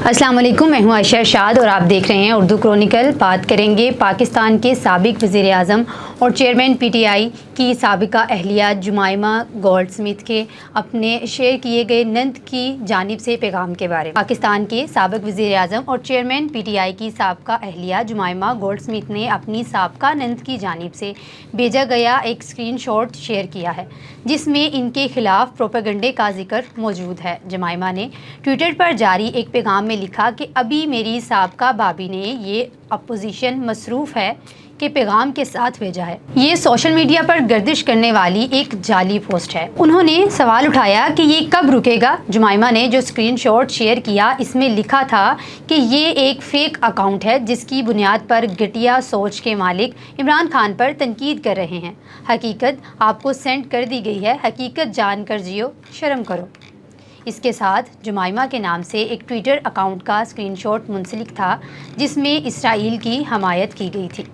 अस्सलाम वालेकुम, मैं हूँ आयशा इरशाद और आप देख रहे हैं उर्दू क्रॉनिकल। बात करेंगे पाकिस्तान के साबिक वज़ीर आज़म और चेयरमैन पीटीआई की साबिका अहलिया जुमाइमा गोल्डस्मिथ के अपने शेयर किए गए नंद की जानिब से पैगाम के बारे में। पाकिस्तान के साबिक वज़ीर आज़म और चेयरमैन पीटीआई की साबिका अहलिया जुमाइमा गोल्डस्मिथ ने अपनी साबिका नंद की जानिब से भेजा गया एक स्क्रीन शॉट शेयर किया है, जिसमें इनके खिलाफ प्रोपेगंडे का जिक्र मौजूद है। जुमाइमा ने ट्विटर पर जारी एक पैगाम में लिखा कि अभी मेरी साबिका भाभी ने ये अपोजिशन मसरूफ़ है के पैगाम के साथ भेजा है। ये सोशल मीडिया पर गर्दिश करने वाली एक जाली पोस्ट है। उन्होंने सवाल उठाया कि ये कब रुकेगा। जुमाइमा ने जो स्क्रीनशॉट शेयर किया, इसमें लिखा था कि ये एक फेक अकाउंट है जिसकी बुनियाद पर घटिया सोच के मालिक इमरान खान पर तनकीद कर रहे हैं। हकीकत आपको सेंड कर दी गई है, हकीकत जान कर जियो, शर्म करो। इसके साथ जुमाइमा के नाम से एक ट्विटर अकाउंट का स्क्रीनशॉट मुंसलिक था जिसमें इसराइल की हमायत की गई थी।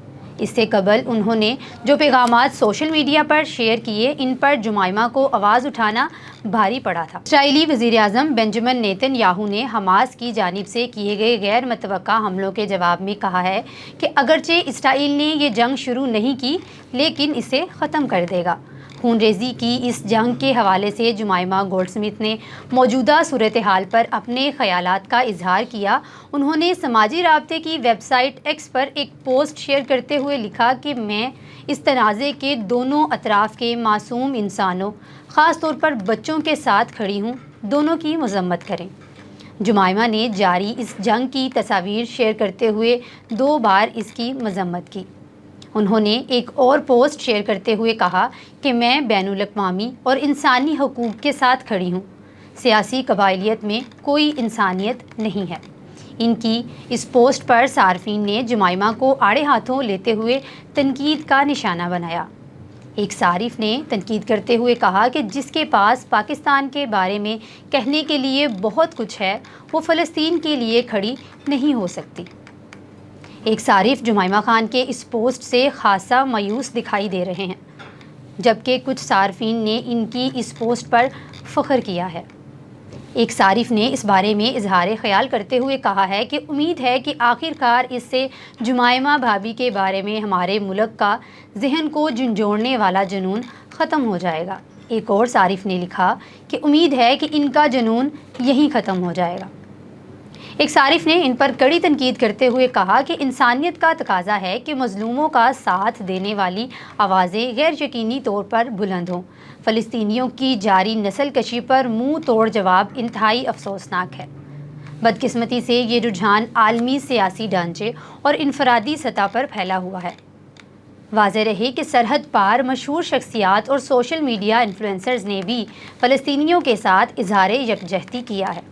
इससे कबल उन्होंने जो पैगामात सोशल मीडिया पर शेयर किए, इन पर जुमाइमा को आवाज़ उठाना भारी पड़ा था। इसराइली वज़ीर आज़म बेंजामिन नेतन्याहू ने हमास की जानिब से किए गए गैर मुतवक्का हमलों के जवाब में कहा है कि अगरचे इसराइल ने ये जंग शुरू नहीं की, लेकिन इसे ख़त्म कर देगा। खूनरेज़ी की इस जंग के हवाले से जुमाइमा गोल्डस्मिथ ने मौजूदा सूरत हाल पर अपने ख़यालात का इजहार किया। उन्होंने समाजी राब्ते की वेबसाइट एक्स पर एक पोस्ट शेयर करते हुए लिखा कि मैं इस तनाज़े के दोनों अतराफ़ के मासूम इंसानों, ख़ास तौर पर बच्चों के साथ खड़ी हूँ, दोनों की मज़म्मत करें। जुमाइमा ने जारी इस जंग की तस्वीर शेयर करते हुए 2 बार इसकी मज़म्मत की। उन्होंने एक और पोस्ट शेयर करते हुए कहा कि मैं बैनुल अक़वामी और इंसानी हकूक़ के साथ खड़ी हूँ। सियासी कबाइलियत में कोई इंसानियत नहीं है। इनकी इस पोस्ट पर सार्फिन ने जुमाइमा को आड़े हाथों लेते हुए तनकीद का निशाना बनाया। एक सारिफ ने तनकीद करते हुए कहा कि जिसके पास पाकिस्तान के बारे में कहने के लिए बहुत कुछ है, वो फ़लस्तीन के लिए खड़ी नहीं हो सकती। एक सारिफ जुमाइमा खान के इस पोस्ट से खासा मायूस दिखाई दे रहे हैं, जबकि कुछ सार्फिन ने इनकी इस पोस्ट पर फ़ख्र किया है। एक सारिफ ने इस बारे में इजहार ख्याल करते हुए कहा है कि उम्मीद है कि आखिरकार इससे जुमाइमा भाभी के बारे में हमारे मुल्क का जहन को झंझोड़ने वाला जुनून ख़त्म हो जाएगा। एक और सारिफ ने लिखा कि उम्मीद है कि इनका जुनून यहीं ख़त्म हो जाएगा। एक सारिफ ने इन पर कड़ी तनकीद करते हुए कहा कि इंसानियत का तकाजा है कि मज़लूमों का साथ देने वाली आवाज़ें गैर यकीनी तौर पर बुलंद हों। फ़लस्तीनियों की जारी नस्ल कशी पर मुंह तोड़ जवाब इंतहाई अफसोसनाक है। बदकिस्मती से ये रुझान आलमी सियासी ढांचे और इनफरादी सतह पर फैला हुआ है। वाज़ेह रहे कि सरहद पार मशहूर शख्सियात और सोशल मीडिया इन्फ्लुएंसर्स ने भी फ़लस्तीनियों के साथ इजहार यकजहती किया है।